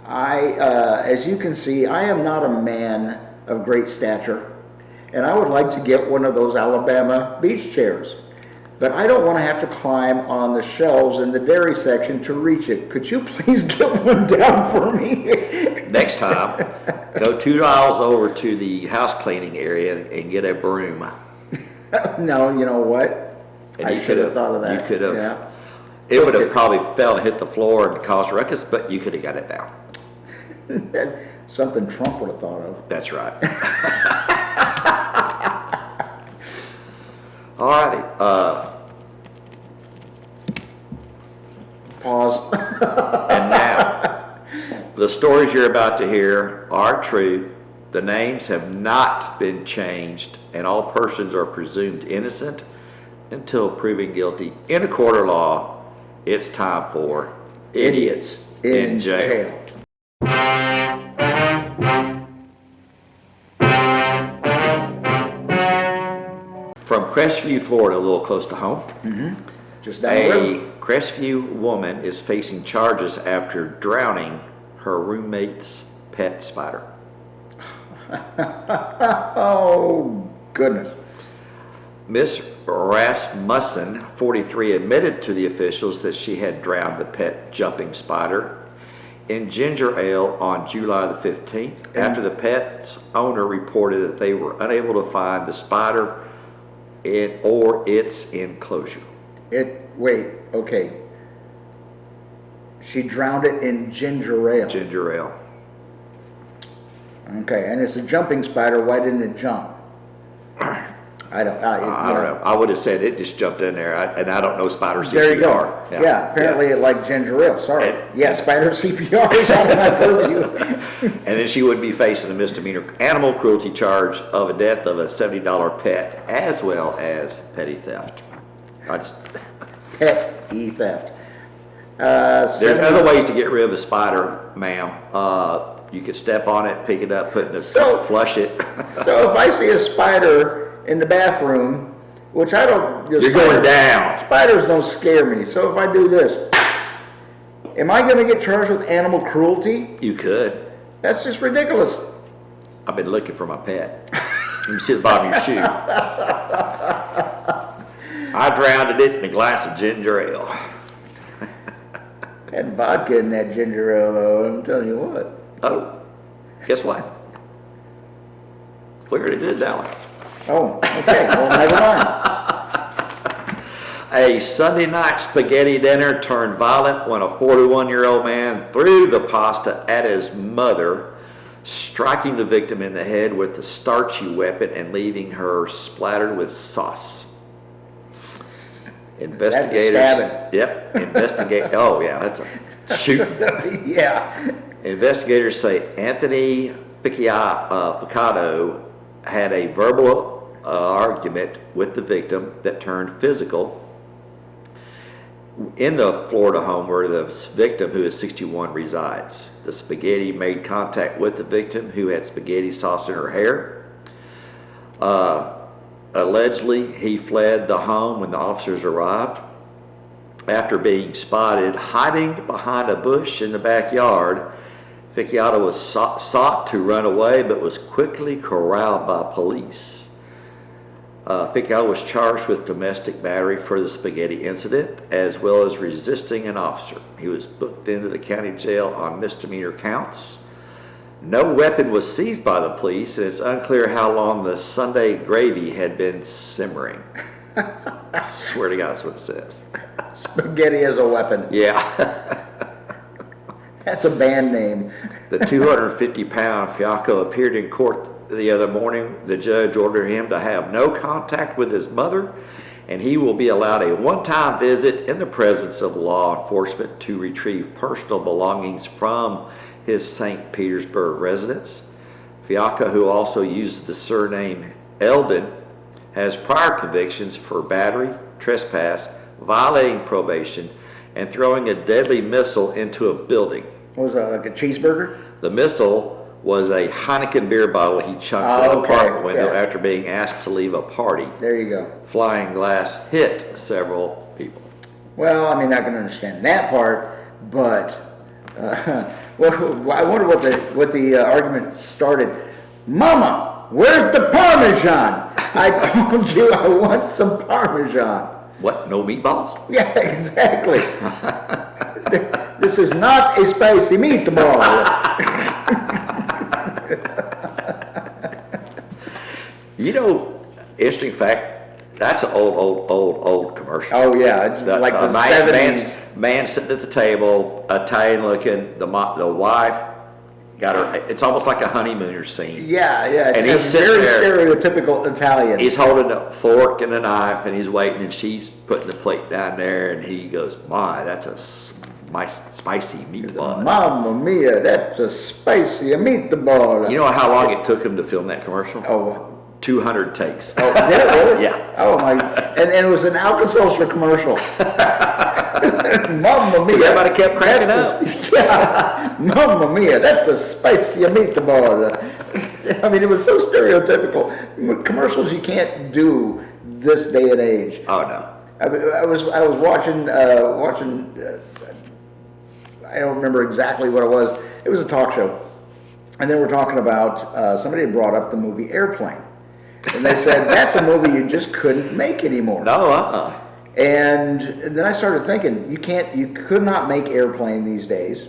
As you can see, I am not a man of great stature, and I would like to get one of those Alabama beach chairs. But I don't want to have to climb on the shelves in the dairy section to reach it. Could you please get one down for me? Next time, go 2 aisles over to the house cleaning area and get a broom. No, you know what? And I you should have thought of that. You could have. Yeah. It would have probably fell and hit the floor and caused a ruckus, but you could have got it down. Something Trump would have thought of. That's right. All righty. Pause. And now, the stories you're about to hear are true. The names have not been changed, and all persons are presumed innocent until proven guilty in a court of law. It's time for Idiots in Jail. From Crestview, Florida, a little close to home. Just down the road. A Crestview woman is facing charges after drowning her roommate's pet spider. Oh, goodness. Miss Rasmussen, 43, admitted to the officials that she had drowned the pet jumping spider in ginger ale on July the 15th after the pet's owner reported that they were unable to find the spider or its enclosure. Wait, okay. She drowned it in ginger ale. Ginger ale. Okay, and it's a jumping spider. Why didn't it jump? I don't know. I would have said it just jumped in there, and I don't know spider CPR. There you go. Yeah, apparently it liked ginger ale. Sorry. Spider CPR is out of my purview. And then she would be facing a misdemeanor animal cruelty charge of a death of a $70 pet, as well as petty theft. Pet theft. There's other ways to get rid of a spider, ma'am. You could step on it, pick it up, put it in the flush it. So if I see a spider in the bathroom, which I don't... You're going down. Spiders don't scare me. So if I do this, am I going to get charged with animal cruelty? You could. That's just ridiculous. I've been looking for my pet. Let me see the bottom of your shoe. I drowned it in a glass of ginger ale. Had vodka in that ginger ale, though. I'm telling you what. Oh. Guess what? We already did that one. Oh, okay. Well, never mind. A Sunday night spaghetti dinner turned violent when a 41-year-old man threw the pasta at his mother, striking the victim in the head with the starchy weapon and leaving her splattered with sauce. Investigators. That's a Yep. Oh yeah, that's a shoot. Yeah. Investigators say Anthony Piccato had a verbal argument with the victim that turned physical in the Florida home where the victim, who is 61, resides. The spaghetti made contact with the victim, who had spaghetti sauce in her hair. Allegedly, he fled the home when the officers arrived. After being spotted hiding behind a bush in the backyard, Piccato was sought to run away but was quickly corralled by police. Piccato was charged with domestic battery for the spaghetti incident, as well as resisting an officer. He was booked into the county jail on misdemeanor counts. No weapon was seized by the police, and it's unclear how long the Sunday gravy had been simmering. I swear to God, that's what it says. Spaghetti as a weapon. Yeah. That's a band name. The 250-pound Fiacco appeared in court the other morning. The judge ordered him to have no contact with his mother, and he will be allowed a one-time visit in the presence of law enforcement to retrieve personal belongings from his St. Petersburg residence. Fiacco, who also used the surname Eldon, has prior convictions for battery, trespass, violating probation, and throwing a deadly missile into a building. What was that, like a cheeseburger? The missile was a Heineken beer bottle he chucked in an apartment window after being asked to leave a party. There you go. Flying glass hit several people. Well, I mean, I can understand that part, but well, I wonder what the argument started. Mama, where's the Parmesan? I told you I want some Parmesan. What? No meatballs? Yeah, exactly. This is not a spicy meatball. You know, interesting fact, that's an old commercial. Oh yeah, it's like the 70s. Man sitting at the table, Italian looking, the wife got her, it's almost like a honeymooner scene. Yeah, yeah, and it's very stereotypical Italian. He's holding a fork and a knife, and he's waiting, and she's putting the plate down there, and he goes, "My, that's a spicy meatball." Mamma mia, that's a spicy meatball. You know how long it took him to film that commercial? Oh, 200 takes. Oh, did it really? Yeah. Oh my! And it was an Alka-Seltzer commercial. Mamma mia! Everybody kept cracking up. Yeah. Mamma mia! That's a spicy meatball. I mean, it was so stereotypical. Commercials you can't do this day and age. Oh no. I was watching. I don't remember exactly what it was. It was a talk show, and they were talking about somebody had brought up the movie Airplane. And they said, that's a movie you just couldn't make anymore. No, And then I started thinking, you could not make Airplane these days.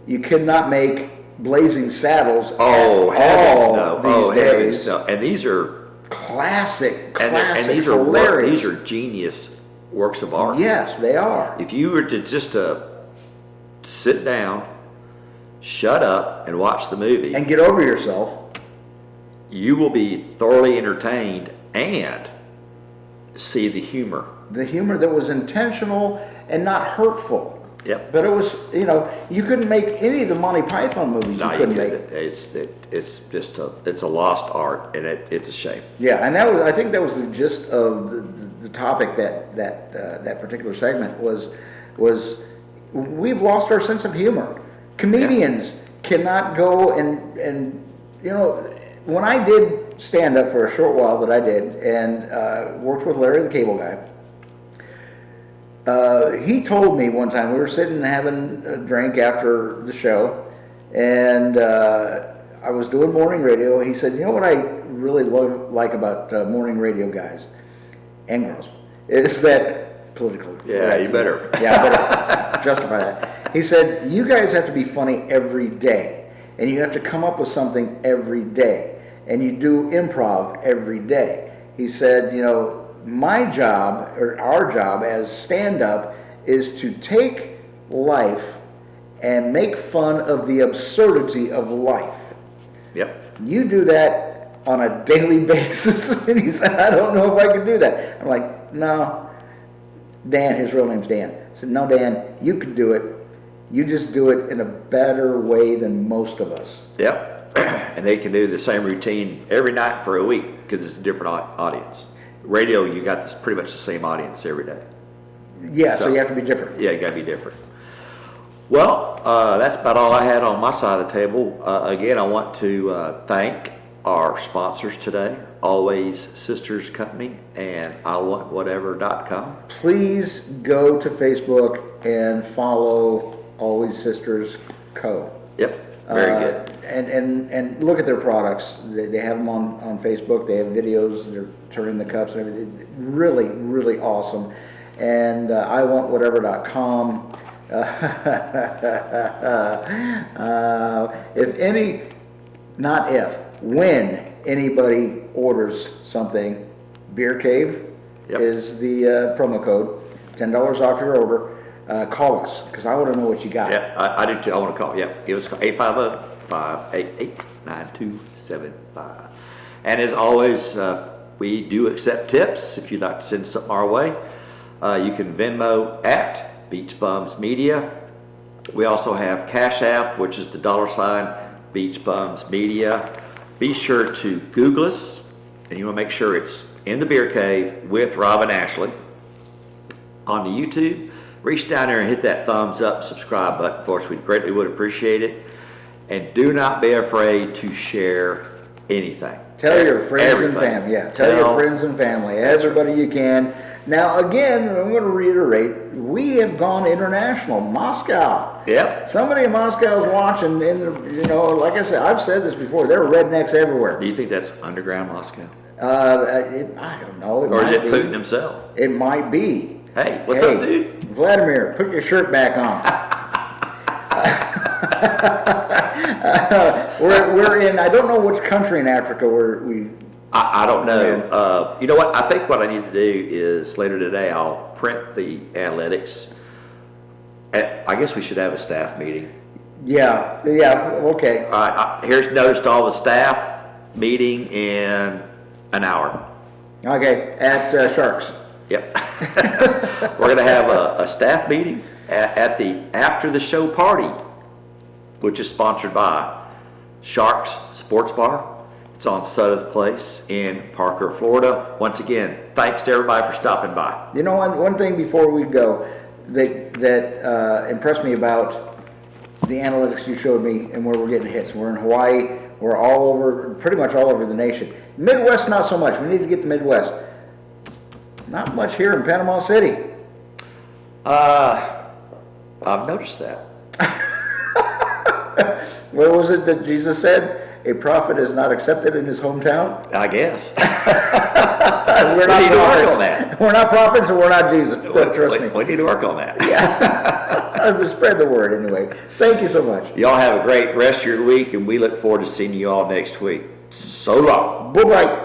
You could not make Blazing Saddles these days. No. And these are classic, and these hilarious. These are genius works of art. Yes, they are. If you were to just sit down, shut up, and watch the movie, And get over yourself. you will be thoroughly entertained and see the humor. The humor that was intentional and not hurtful. Yep. But it was, you couldn't make any of the Monty Python movies. No, you couldn't make. It's a lost art, and it's a shame. Yeah, and I think that was the gist of the topic that particular segment was we've lost our sense of humor. Comedians cannot go and when I did stand up for a short while that I did and worked with Larry the Cable Guy. He told me one time, we were sitting having a drink after the show, and I was doing morning radio. He said, you know what I really like about morning radio guys and girls is that political. Yeah, you better. Yeah, I better justify that. He said, you guys have to be funny every day. and you have to come up with something every day, and you do improv every day. He said, you know, my job, or our job as stand-up, is to take life and make fun of the absurdity of life. Yep. You do that on a daily basis. And he said, I don't know if I can do that. I'm like, no. Dan, his real name's Dan. I said, no, Dan, you can do it. You just do it in a better way than most of us. Yep. And they can do the same routine every night for a week because it's a different audience. Radio, you got this pretty much the same audience every day. Yeah, so you have to be different. Yeah, you got to be different. Well, that's about all I had on my side of the table. Again, I want to thank our sponsors today, Always Sisters Company and IWantWhatever.com. Please go to Facebook and follow Always Sisters Co. Yep, very good. And look at their products. They have them on Facebook. They have videos. They're turning the cups and everything. Really, really awesome. And IWantWhatever.com. When anybody orders something, Beer Cave is the promo code. $10 off your order. Call us, because I want to know what you got. Yeah, I do too. I want to call. Yeah, give us 850-588-9275. And as always, we do accept tips. If you'd like to send something our way, you can Venmo at Beach Bums Media. We also have Cash App, which is the $ Beach Bums Media. Be sure to Google us, and you want to make sure it's In the Beer Cave with Rob and Ashley. On the YouTube, reach down there and hit that thumbs up, subscribe button for us. We greatly would appreciate it. And do not be afraid to share anything. Tell your friends and family. Yeah, tell your friends and family. Everybody you can. Now, again, I'm going to reiterate, we have gone international. Moscow. Yep. Somebody in Moscow is watching, and, you know, like I said, I've said this before, there are rednecks everywhere. Do you think that's underground Moscow? I don't know. Or is it Putin himself? It might be. Hey, what's up, dude? Vladimir, put your shirt back on. We're in, I don't know which country in Africa I don't know. You know what? I think what I need to do is later today I'll print the analytics. I guess we should have a staff meeting. Yeah, okay. All right, here's notice to all the staff meeting in an hour. Okay, at Sharks. Yep. We're going to have a staff meeting at the after the show party, which is sponsored by Sharks Sports Bar. It's on Sutherth Place in Parker, Florida. Once again, thanks to everybody for stopping by. You know, one thing before we go that impressed me about the analytics you showed me and where we're getting hits. We're in Hawaii. We're all over, pretty much all over the nation. Midwest, not so much. We need to get the Midwest. Not much here in Panama City. I've noticed that. What was it that Jesus said? A prophet is not accepted in his hometown? I guess. We're not need to work on prophets. that. We're not prophets and we're not Jesus. Trust me. We need to work on that. Yeah. Spread the word anyway. Thank you so much. Y'all have a great rest of your week, and we look forward to seeing you all next week. So long. Bye-bye.